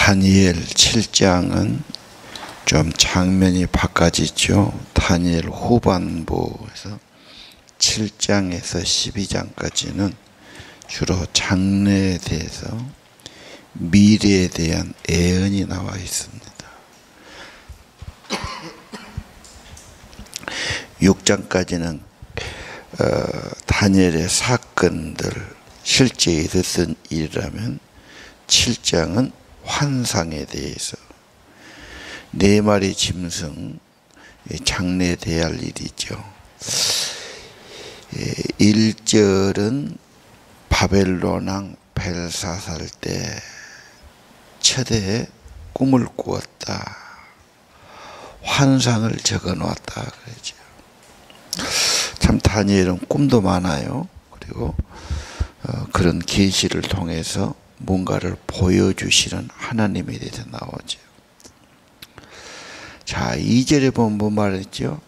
다니엘 7장은 좀 장면이 바꿔지죠. 다니엘 후반부에서 7장에서 12장까지는 주로 장래에 대해서 미래에 대한 예언이 나와 있습니다. 6장까지는 다니엘의 사건들, 실제 있었던 일이라면 7장은 환상에 대해서 네 마리 짐승, 장래에 대할 일이죠. 1절은 바벨론 왕 벨사살 때 최대의 꿈을 꾸었다. 환상을 적어 놓았다 그러죠. 참 다니엘은 꿈도 많아요. 그리고 그런 계시를 통해서 뭔가를 보여주시는 하나님에 대해서 나오죠. 자, 2절에 보면 뭐 말했죠?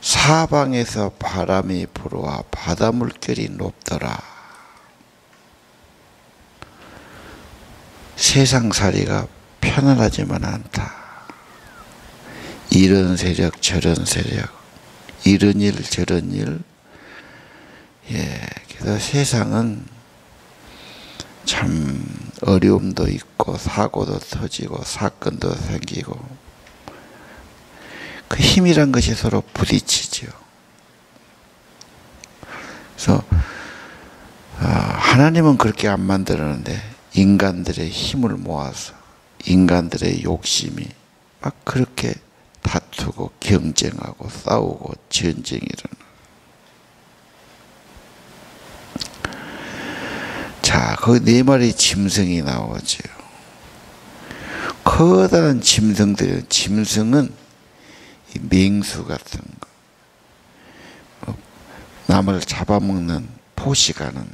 사방에서 바람이 불어와 바다 물결이 높더라. 세상살이가 편안하지만 않다. 이런 세력 저런 세력, 이런 일 저런 일. 그래서 세상은 참 어려움도 있고 사고도 터지고 사건도 생기고 그 힘이란 것이 서로 부딪히죠. 그래서 하나님은 그렇게 안 만들었는데 인간들의 힘을 모아서 인간들의 욕심이 막 그렇게 다투고 경쟁하고 싸우고 전쟁이 일어나. 자, 그 네 마리 짐승이 나오죠. 커다란 짐승들은, 짐승은 맹수 같은 거, 남을 잡아먹는 포식하는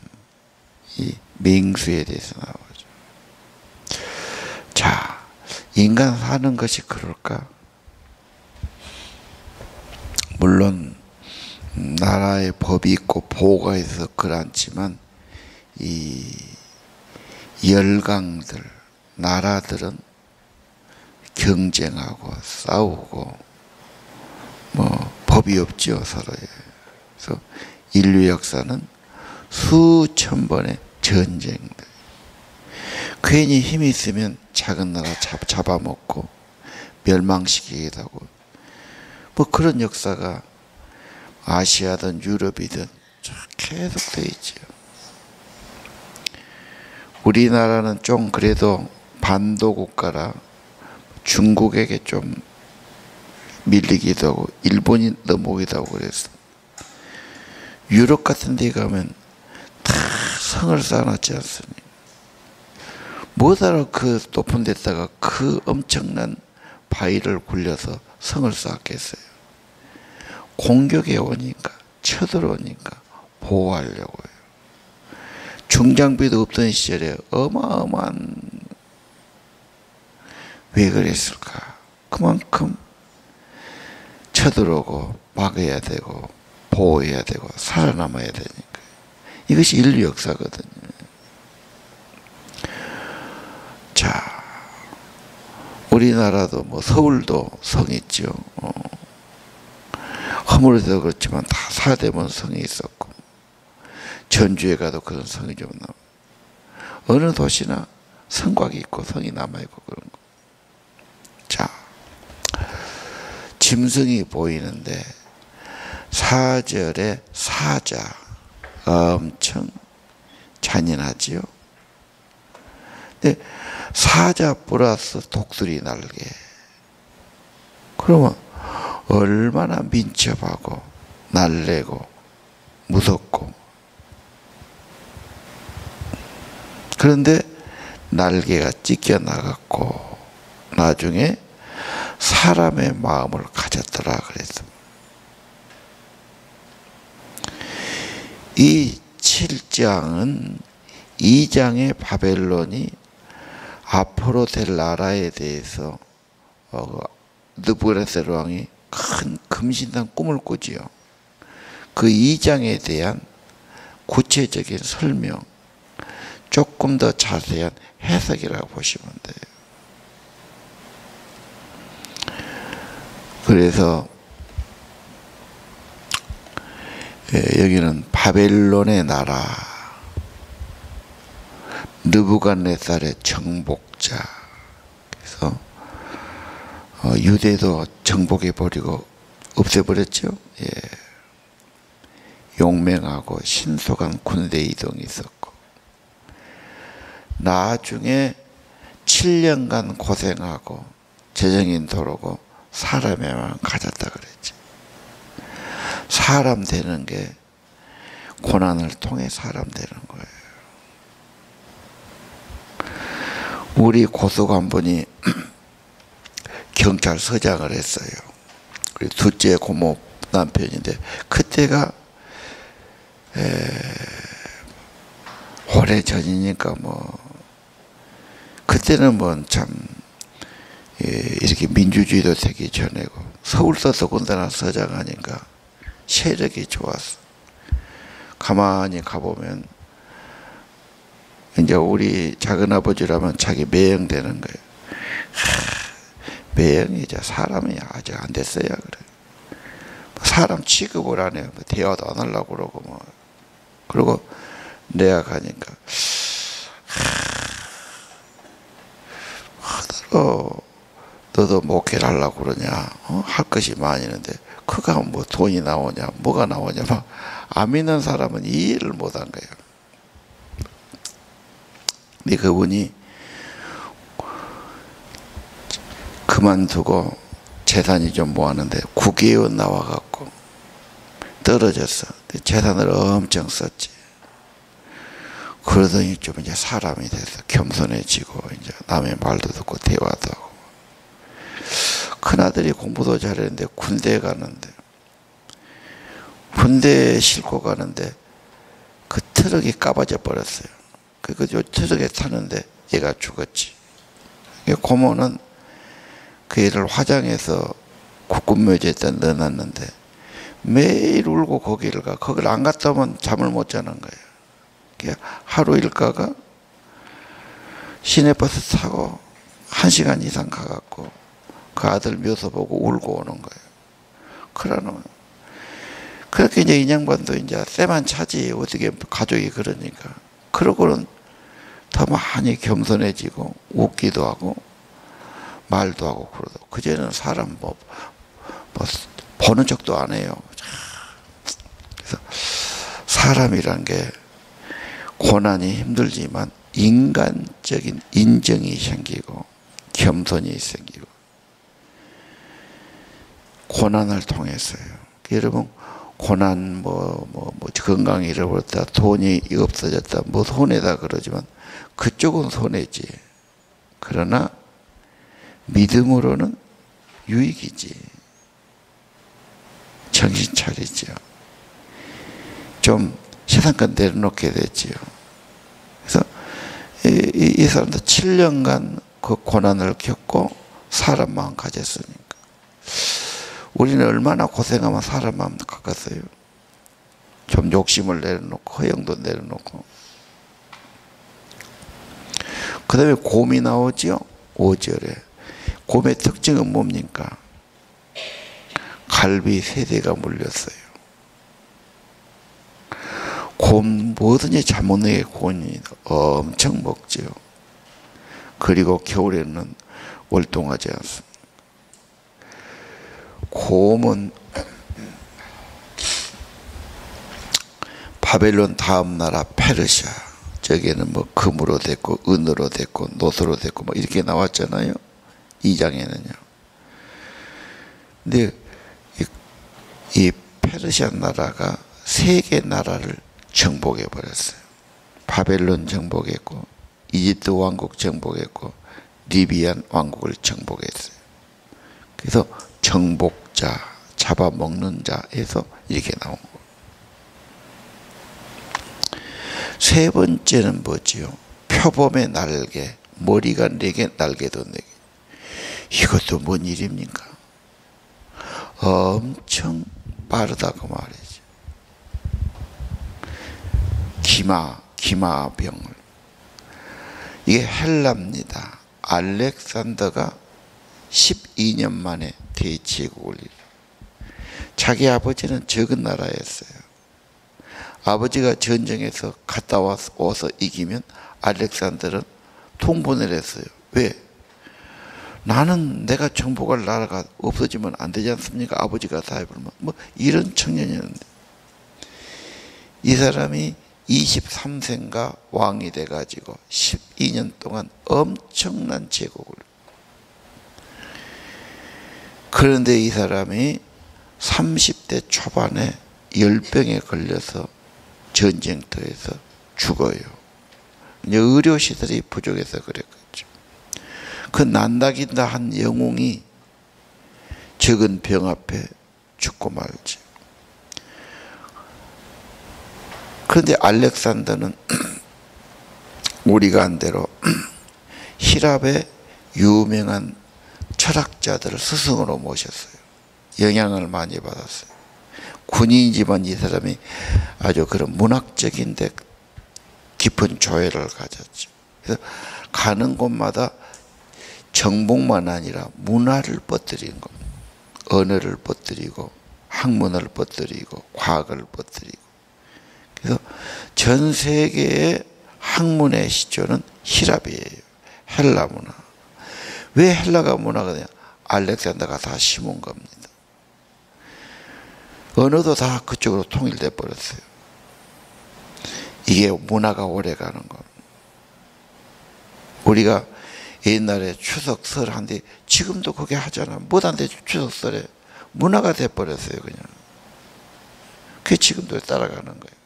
이 맹수에 대해서 나오죠. 자, 인간 사는 것이 그럴까? 물론 나라의 법이 있고 보호가 있어서 그렇지만 이 열강들, 나라들은 경쟁하고 싸우고 법이 없죠, 서로에. 그래서 인류 역사는 수천 번의 전쟁들. 괜히 힘이 있으면 작은 나라 잡아먹고 멸망시키기도 하고 그런 역사가 아시아든 유럽이든 계속 돼 있죠. 우리나라는 좀 그래도 반도 국가라 중국에게 좀 밀리기도 하고 일본이 넘어오기도 하고 그래서 유럽 같은 데 가면 다 성을 쌓아놨지 않습니까? 뭐하러 그 높은 데다가 그 엄청난 바위를 굴려서 성을 쌓았겠어요? 공격해 오니까, 쳐들어오니까 보호하려고요. 중장비도 없던 시절에 어마어마한, 왜 그랬을까? 그만큼 쳐들어오고 막아야 되고 보호해야 되고 살아남아야 되니까. 이것이 인류 역사거든요. 자, 우리나라도 서울도 성 있죠. 허물에도 그렇지만 다 사대문 성이 있었고 전주에 가도 그런 성이 좀 남아. 어느 도시나 성곽이 있고 성이 남아있고 그런 거. 자, 짐승이 보이는데 4절에 사자 엄청 잔인하지요. 근데 사자 플러스 독수리 날개. 그러면 얼마나 민첩하고 날래고 무섭고. 그런데 날개가 찢겨 나갔고 나중에 사람의 마음을 가졌더라 그랬어. 이 7장은 2장의 바벨론이 앞으로 될 나라에 대해서 느부갓네살 왕이 큰 금신상 꿈을 꾸지요. 그 2장에 대한 구체적인 설명, 조금 더 자세한 해석이라고 보시면 돼요. 그래서 여기는 바벨론의 나라, 느부갓네살의 정복자. 그래서 유대도 정복해버리고 없애버렸죠. 예. 용맹하고 신속한 군대 이동이 있었고, 나중에 7년간 고생하고 재정인 도로고 사람의 마음 가졌다 그랬지. 사람 되는 게 고난을 통해 사람 되는 거예요. 우리 고소관본이 경찰서장을 했어요. 그리고 둘째 고모 남편인데, 그때가 오래전이니까 그때는 참 이렇게 민주주의도 되기 전이고, 서울서 더군다나 서장하니까 세력이 좋았어. 가만히 가보면 이제 우리 작은아버지라면 자기 매형되는 거예요. 매형이 이제 사람이 아직 안 됐어야 그래. 사람 취급을 안 해요. 대화도 안 하려고 그러고 그리고 내가 가니까 너도 목회를 하려고 그러냐? 할 것이 많이 있는데 그가 돈이 나오냐? 뭐가 나오냐? 안 믿는 사람은 이해를 못한 거예요. 근데 그분이 그만두고 재산이 좀 모았는데 국회의원 나와갖고 떨어졌어. 재산을 엄청 썼지. 그러더니 좀 이제 사람이 돼서 겸손해지고 이제 남의 말도 듣고 대화도 하고. 큰아들이 공부도 잘했는데 군대에 가는데, 군대에 싣고 가는데 그 트럭이 까봐져 버렸어요. 그 트럭에 타는데 얘가 죽었지. 고모는 그 애를 화장해서 국군묘지에다 넣어놨는데 매일 울고 거기를 가. 거기를 안 갔다 오면 잠을 못 자는 거예요. 하루 일가가 시내버스 타고 1시간 이상 가갖고 그 아들 묘소 보고 울고 오는 거예요. 그러면 그렇게 이제 인양반도 이제 쎄만 차지 어떻게 가족이 그러니까. 그러고는 더 많이 겸손해지고 웃기도 하고 말도 하고 그러고. 그제는 사람 보는 척도 안 해요. 그래서 사람이란 게 고난이 힘들지만 인간적인 인정이 생기고 겸손이 생기고, 고난을 통해서요. 여러분, 고난 건강이 잃어버렸다, 돈이 없어졌다, 손해다 그러지만 그쪽은 손해지. 그러나 믿음으로는 유익이지. 정신 차리죠. 좀 세상껏 내려놓게 됐지요. 그래서 이 사람도 7년간 그 고난을 겪고 사람 마음 가졌으니까. 우리는 얼마나 고생하면 사람 마음 갖겠어요. 좀 욕심을 내려놓고 허영도 내려놓고. 그 다음에 곰이 나오죠. 5절에 곰의 특징은 뭡니까? 갈비 3대가 물렸어요. 곰 뭐든지 잘 먹는 게 곰이 엄청 먹죠. 그리고 겨울에는 월동하지 않습니다. 곰은 바벨론 다음 나라 페르시아, 저기에는 금으로 됐고 은으로 됐고 노소로 됐고 이렇게 나왔잖아요. 2장에는요. 근데 이 페르시아 나라가 3개 나라를 정복해 버렸어요. 바벨론 정복했고, 이집트 왕국 정복했고, 리비안 왕국을 정복했어요. 그래서 정복자, 잡아먹는 자에서 이렇게 나온 거예요. 세 번째는 뭐지요? 표범의 날개, 머리가 4개, 날개도 4개. 이것도 뭔 일입니까? 엄청 빠르다고 말이죠. 기마병을 이게 헬라입니다. 알렉산더가 12년 만에 대제국을 이뤄. 자기 아버지는 적은 나라였어요. 아버지가 전쟁에서 갔다 와서 이기면 알렉산더는 통보를 했어요. 왜? 나는 내가 정복할 나라가 없어지면 안 되지 않습니까? 아버지가 다 해버리면. 뭐 이런 청년이었는데, 이 사람이 23세인가 왕이 돼가지고 12년 동안 엄청난 제국을. 그런데 이 사람이 30대 초반에 열병에 걸려서 전쟁터에서 죽어요. 이제 의료시설이 부족해서 그랬겠죠. 그 난다긴다 한 영웅이 적은 병 앞에 죽고 말지. 그런데 알렉산더는 우리가 한 대로 히랍의 유명한 철학자들을 스승으로 모셨어요. 영향을 많이 받았어요. 군인이지만 이 사람이 아주 그런 문학적인데 깊은 조예를 가졌죠. 그래서 가는 곳마다 정복만 아니라 문화를 뻗들이는 겁니다. 언어를 뻗들이고 학문을 뻗들이고 과학을 뻗들이고. 그래서 전 세계의 학문의 시초는 히랍이에요. 헬라 문화. 왜 헬라가 문화가 되냐? 알렉산더가 다 심은 겁니다. 언어도 다 그쪽으로 통일돼 버렸어요. 이게 문화가 오래 가는 겁니다. 우리가 옛날에 추석설 한데 지금도 그게 하잖아. 못한데 추석설에 문화가 돼 버렸어요. 그냥 그게 지금도 따라가는 거예요.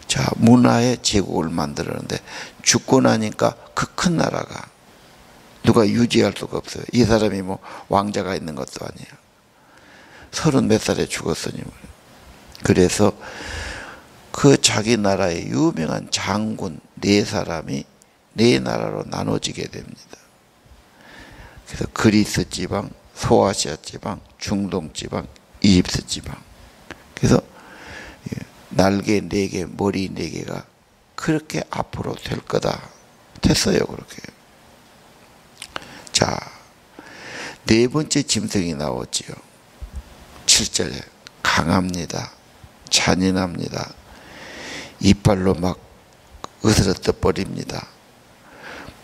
자, 문화의 제국을 만들었는데 죽고 나니까 그 큰 나라가 누가 유지할 수가 없어요. 이 사람이 뭐 왕자가 있는 것도 아니에요. 30 몇 살에 죽었으니. 그래서 그 자기 나라의 유명한 장군 4사람이 4나라로 나눠지게 됩니다. 그래서 그리스 지방, 소아시아 지방, 중동 지방, 이집트 지방. 그래서 날개 4개, 머리 4개가 그렇게 앞으로 될 거다. 됐어요, 그렇게. 자, 4번째 짐승이 나오지요. 7절에 강합니다. 잔인합니다. 이빨로 막 으스러뜨 버립니다.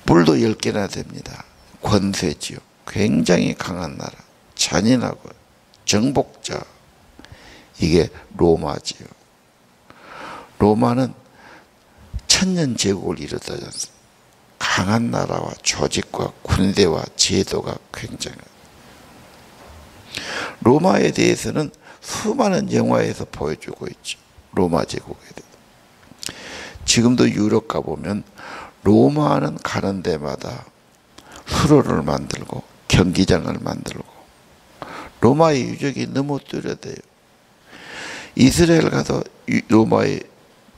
뿔도 10개나 됩니다. 권세지요. 굉장히 강한 나라. 잔인하고 정복자. 이게 로마지요. 로마는 천년 제국을 이뤘다지 않습니까? 강한 나라와 조직과 군대와 제도가 굉장해요. 로마에 대해서는 수많은 영화에서 보여주고 있죠. 로마 제국에 대해서. 지금도 유럽 가보면 로마는 가는 데마다 수로를 만들고 경기장을 만들고 로마의 유적이 너무 뚜렷해요. 이스라엘 가도 로마의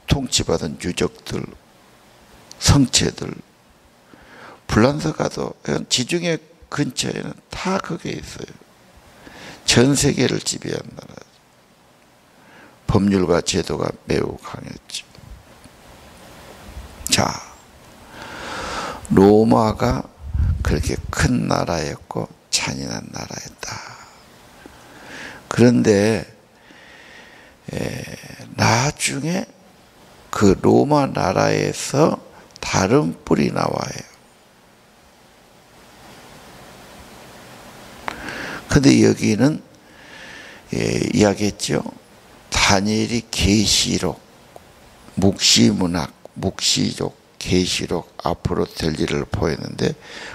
통치받은 유적들, 성체들, 불란서 가도 지중해 근처에는 다 그게 있어요. 전 세계를 지배한 나라. 법률과 제도가 매우 강했죠. 자, 로마가 그렇게 큰 나라였고 잔인한 나라였다. 그런데 나중에 그 로마 나라에서 다른 뿔이 나와요. 근데 여기는 이야기했죠. 다니엘이 계시록, 묵시문학, 묵시족, 계시록 앞으로 될 일을 보였는데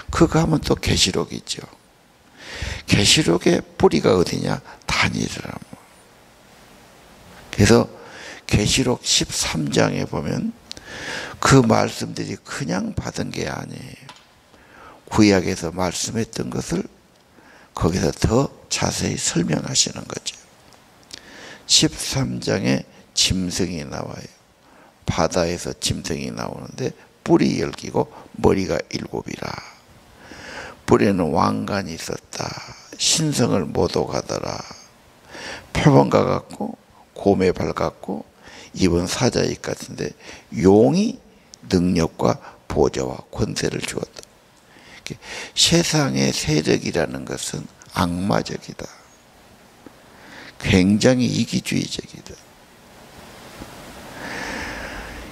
그거 하면 또 계시록이죠. 계시록의 뿌리가 어디냐? 다니엘이라고. 그래서 계시록 13장에 보면 그 말씀들이 그냥 받은 게 아니에요. 구약에서 말씀했던 것을 거기서 더 자세히 설명하시는 거죠. 13장에 짐승이 나와요. 바다에서 짐승이 나오는데 뿔이 10개고 머리가 7이라. 뿔에는 왕관이 있었다. 신성을 못 오가더라. 표범과 같고 곰의 발 같고 입은 사자익 같은데 용이 능력과 보좌와 권세를 주었다. 세상의 세력이라는 것은 악마적이다. 굉장히 이기주의적이다.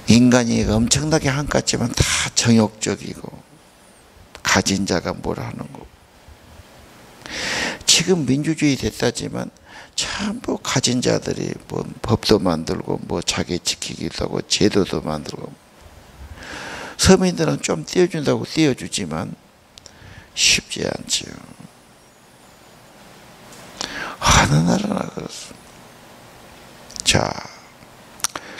인간이 엄청나게 한같지만 다 정욕적이고 가진 자가 뭘 하는 거고. 지금 민주주의 됐다지만 전부 가진 자들이 뭐 법도 만들고 뭐 자기 지키기도 하고 제도도 만들고. 서민들은 좀 띄워준다고 띄워주지만 쉽지 않지요. 어느 나라나 그렇습니다. 자,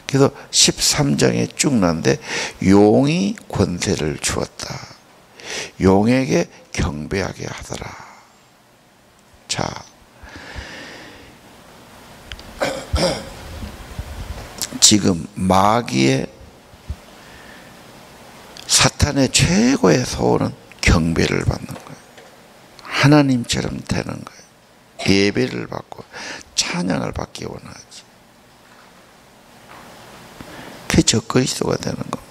그래서 13장에 쭉 나는데 용이 권세를 주었다. 용에게 경배하게 하더라. 자, 지금 마귀의 사탄의 최고의 소원은 경배를 받는 거예요. 하나님처럼 되는 거예요. 예배를 받고 찬양을 받기 원하지. 그게 적그리스도가 되는 겁니다.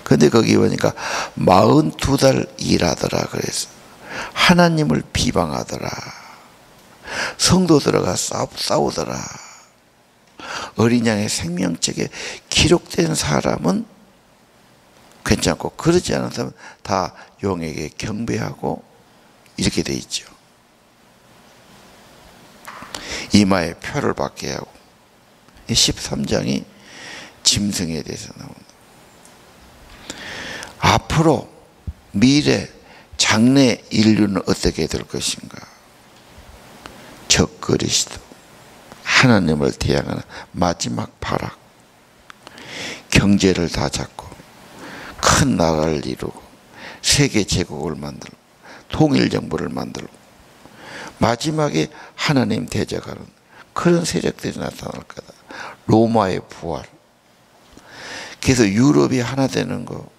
근데 거기 보니까 42달 일하더라 그래서 하나님을 비방하더라. 성도들과 싸우더라. 어린 양의 생명책에 기록된 사람은 괜찮고 그러지 않은 사람은 다 용에게 경배하고 이렇게 돼 있죠. 이마에 표를 받게 하고. 13장이 짐승에 대해서 나온다. 앞으로 미래 장래 인류는 어떻게 될 것인가? 적그리스도 하나님을 대항하는 마지막 발악, 경제를 다 잡고 큰 나라를 이루고 세계 제국을 만들고 통일 정부를 만들고 마지막에 하나님 대적하는 그런 세력들이 나타날 거다. 로마의 부활. 그래서 유럽이 하나 되는 거,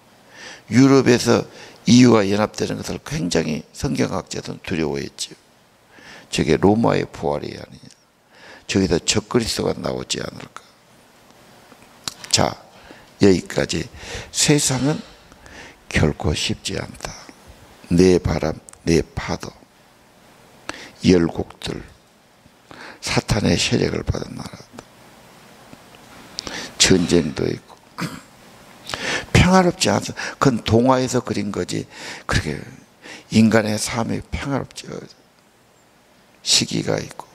유럽에서 EU와 연합되는 것을 굉장히 성경학자들은 두려워했죠. 저게 로마의 부활이 아니냐. 저기다 적그리스도가 나오지 않을까. 자, 여기까지. 세상은 결코 쉽지 않다. 내 바람, 내 파도, 열국들, 사탄의 세력을 받은 나라다. 전쟁도 있고 평화롭지 않다. 그건 동화에서 그린 거지. 그렇게 인간의 삶이 평화롭지. 시기가 있고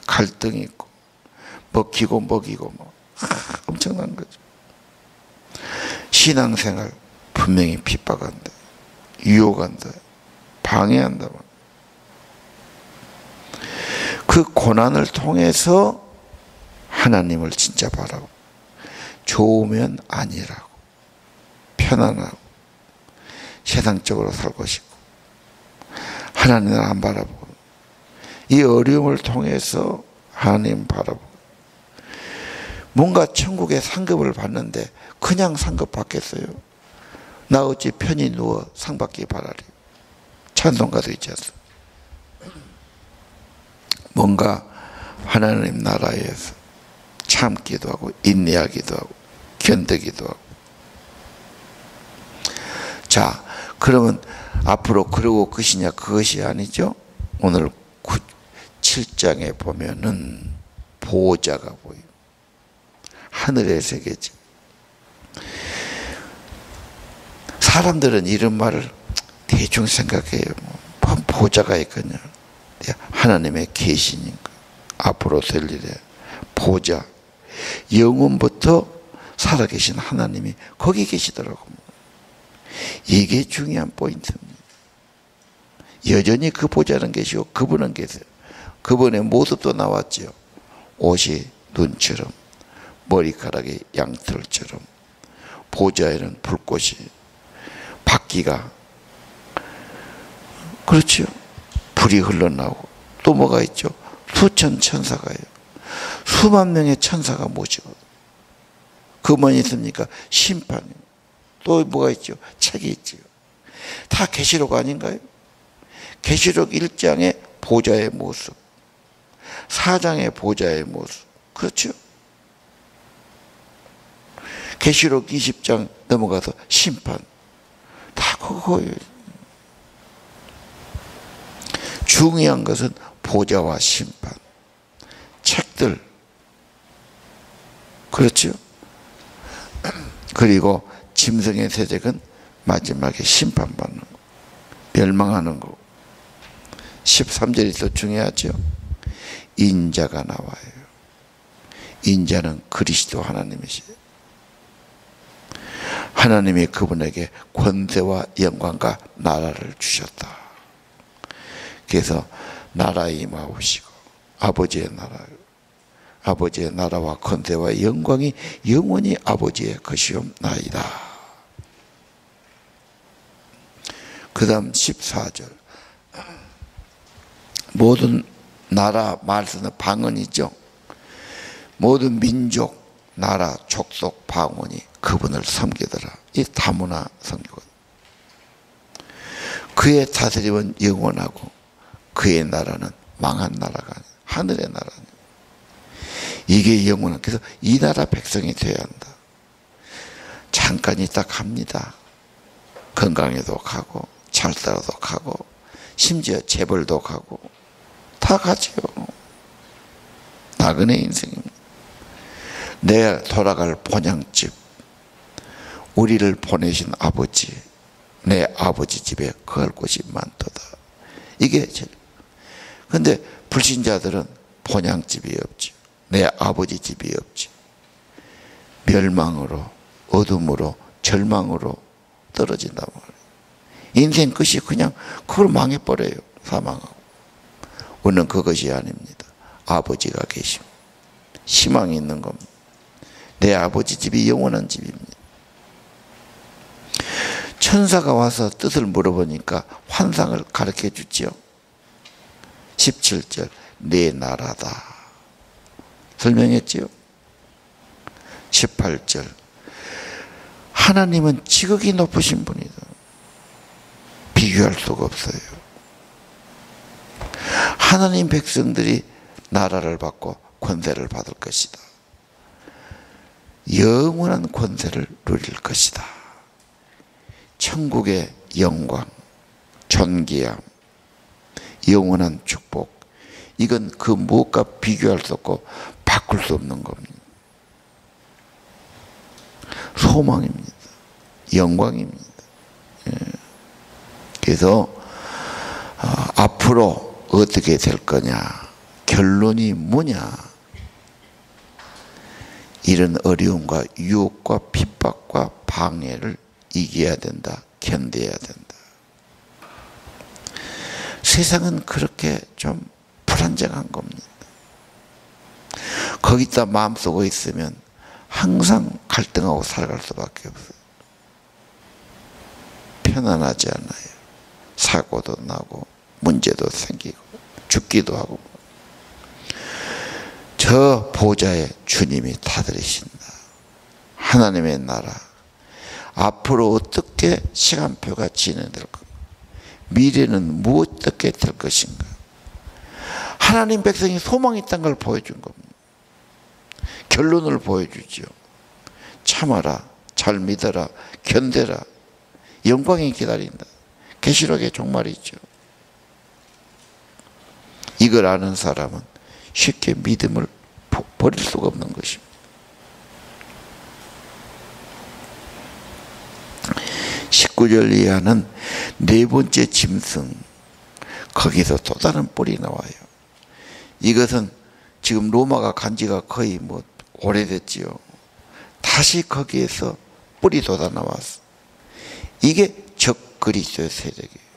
갈등이 있고 먹히고 먹이고 뭐 엄청난 거죠. 신앙생활 분명히 핍박한다. 유혹한다. 방해한다. 그 고난을 통해서 하나님을 진짜 바라고 좋으면 아니라고 편안하고 세상적으로 살고 싶고 하나님을 안 바라보고 이 어려움을 통해서 하나님 바라보고 뭔가 천국의 상급을 받는데 그냥 상급 받겠어요? 나 어찌 편히 누워 상 받기 바라리. 찬송가도 있지 않습니까? 뭔가 하나님 나라에서 참기도 하고 인내하기도 하고 견디기도 하고. 자, 그러면 앞으로 그러고 끝이냐? 그것이 아니죠. 오늘 7장에 보면은 보호자가 보입니다. 하늘의 세계지. 사람들은 이런 말을 대충 생각해요. 뭐 보호자가 있거든요. 하나님의 계시니까 앞으로 될 일에 보호자, 영원부터 살아계신 하나님이 거기 계시더라고요. 이게 중요한 포인트입니다. 여전히 그 보좌는 계시고 그분은 계세요. 그분의 모습도 나왔죠. 옷이 눈처럼 머리카락이 양털처럼 보좌에는 불꽃이 바퀴가 그렇죠. 불이 흘러나오고 또 뭐가 있죠. 수천 천사가요. 수만 명의 천사가 모시고 그만 있습니까? 심판이. 또 뭐가 있죠? 책이 있죠. 다 계시록 아닌가요? 계시록 1장의 보좌의 모습, 4장의 보좌의 모습. 그렇죠? 계시록 20장 넘어가서 심판. 다 그거예요. 중요한 것은 보좌와 심판. 책들. 그렇죠? 그리고 짐승의 세력은 마지막에 심판받는 거. 멸망하는 거. 13절이 또 중요하죠. 인자가 나와요. 인자는 그리스도 하나님이시죠. 하나님이 그분에게 권세와 영광과 나라를 주셨다. 그래서 나라에 임하옵시고 아버지의 나라와 권세와 영광이 영원히 아버지의 것이옵나이다. 그 다음 14절. 모든 나라 말씀은 방언이죠. 모든 민족, 나라, 족속, 방언이 그분을 섬기더라. 이 다문화 선교거든. 그의 다스림은 영원하고 그의 나라는 망한 나라가 아니야. 하늘의 나라는. 이게 영원한. 그래서 이 나라 백성이 되어야 한다. 잠깐 있다 갑니다. 건강에도 가고 잘 살아도 가고 심지어 재벌도 가고 다 가죠. 나그네 인생입니다. 내 돌아갈 본향집, 우리를 보내신 아버지, 내 아버지 집에 거할 곳이 많도다. 이게 제일. 근데 불신자들은 본향집이 없지. 내 아버지 집이 없지. 멸망으로, 어둠으로, 절망으로 떨어진단 말이에요. 인생 끝이 그냥 그걸 망해버려요. 사망하고. 우리는 그것이 아닙니다. 아버지가 계십니다. 희망이 있는 겁니다. 내 아버지 집이 영원한 집입니다. 천사가 와서 뜻을 물어보니까 환상을 가르쳐 주지요. 17절 내 나라다 설명했지요. 18절 하나님은 지극히 높으신 분이다. 비교할 수가 없어요. 하나님 백성들이 나라를 받고 권세를 받을 것이다. 영원한 권세를 누릴 것이다. 천국의 영광, 존귀함, 영원한 축복, 이건 그 무엇과 비교할 수 없고 바꿀 수 없는 겁니다. 소망입니다. 영광입니다. 그래서 앞으로 어떻게 될 거냐, 결론이 뭐냐, 이런 어려움과 유혹과 핍박과 방해를 이겨야 된다. 견뎌야 된다. 세상은 그렇게 좀 불안정한 겁니다. 거기다 마음속에 있으면 항상 갈등하고 살아갈 수밖에 없어요. 편안하지 않아요. 사고도 나고 문제도 생기고 죽기도 하고. 저 보좌에 주님이 다스리신다. 하나님의 나라. 앞으로 어떻게 시간표가 진행될 것, 미래는 어떻게 될 것인가. 하나님 백성이 소망이 있다는 걸 보여준 겁니다. 결론을 보여주죠. 참아라, 잘 믿어라, 견뎌라. 영광이 기다린다. 계시록의 종말이죠. 이걸 아는 사람은 쉽게 믿음을 버릴 수가 없는 것입니다. 19절 이하는 네 번째 짐승, 거기서 또 다른 뿔이 나와요. 이것은 지금 로마가 간 지가 거의 오래됐지요. 다시 거기에서 뿔이 돋아 나왔어. 이게 적그리스도의 세력이에요.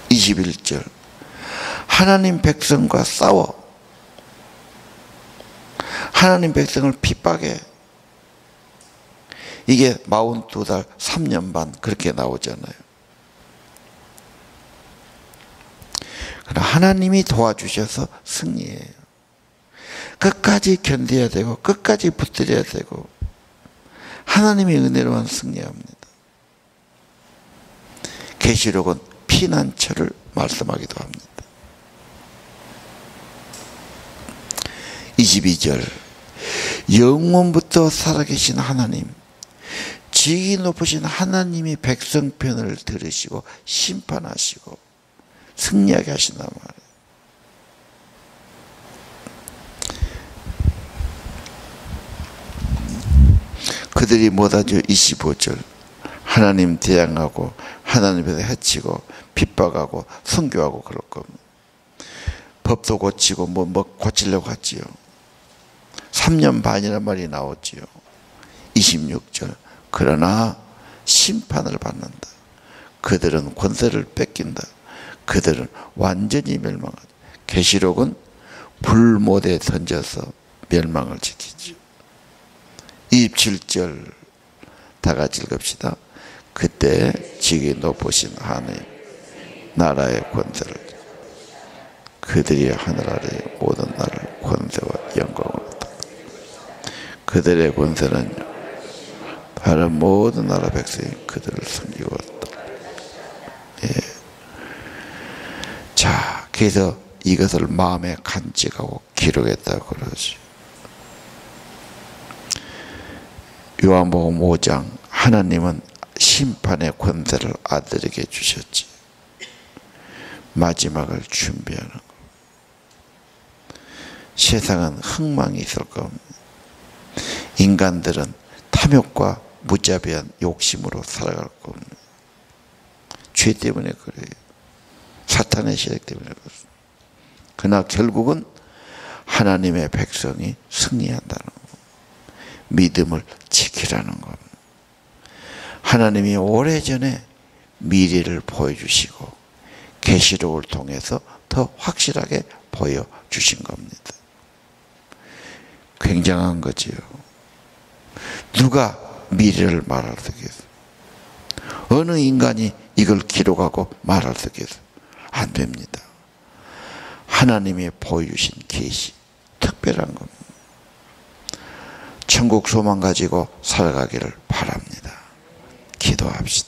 21절 하나님 백성과 싸워. 하나님 백성을 핍박해. 이게 42달 3년 반 그렇게 나오잖아요. 그러나 하나님이 도와주셔서 승리해요. 끝까지 견뎌야 되고 끝까지 붙들어야 되고 하나님의 은혜로만 승리합니다. 계시록은 피난처를 말씀하기도 합니다. 22절 영원부터 살아계신 하나님, 지극히 높으신 하나님이 백성 편을 들으시고 심판하시고 승리하게 하신단 말이에요. 그들이 뭐다죠? 25절. 하나님 대항하고 하나님에서 해치고 핍박하고 순교하고 그럴 겁니다. 법도 고치고 뭐 고치려고 하지요. 3년 반이란 말이 나왔지요. 26절. 그러나 심판을 받는다. 그들은 권세를 뺏긴다. 그들은 완전히 멸망한다. 계시록은 불못에 던져서 멸망을 지키죠. 27절 다 같이 읽읍시다. 그때 지극히 높으신 하나님 나라의 권세를, 그들이 하늘 아래의 모든 나라를 권세와 영광을 얻었다. 그들의 권세는 다른 모든 나라 백성이 그들을 섬기고 있다. 예. 자, 그래서 이것을 마음에 간직하고 기록했다고 그러지. 요한복음 5장, 하나님은 심판의 권세를 아들에게 주셨지. 마지막을 준비하는 거. 세상은 흥망이 있을 겁니다. 인간들은 탐욕과 무자비한 욕심으로 살아갈 겁니다. 죄 때문에 그래요. 사탄의 세력 때문에 그렇습니다. 그러나 결국은 하나님의 백성이 승리한다는 거. 믿음을 지키라는 겁니다. 하나님이 오래전에 미래를 보여주시고 계시록을 통해서 더 확실하게 보여주신 겁니다. 굉장한 거지요. 누가 미래를 말할 수 있겠어요? 어느 인간이 이걸 기록하고 말할 수 있겠어요? 안 됩니다. 하나님이 보여주신 계시, 특별한 겁니다. 천국 소망 가지고 살아가기를 바랍니다. 기도합시다.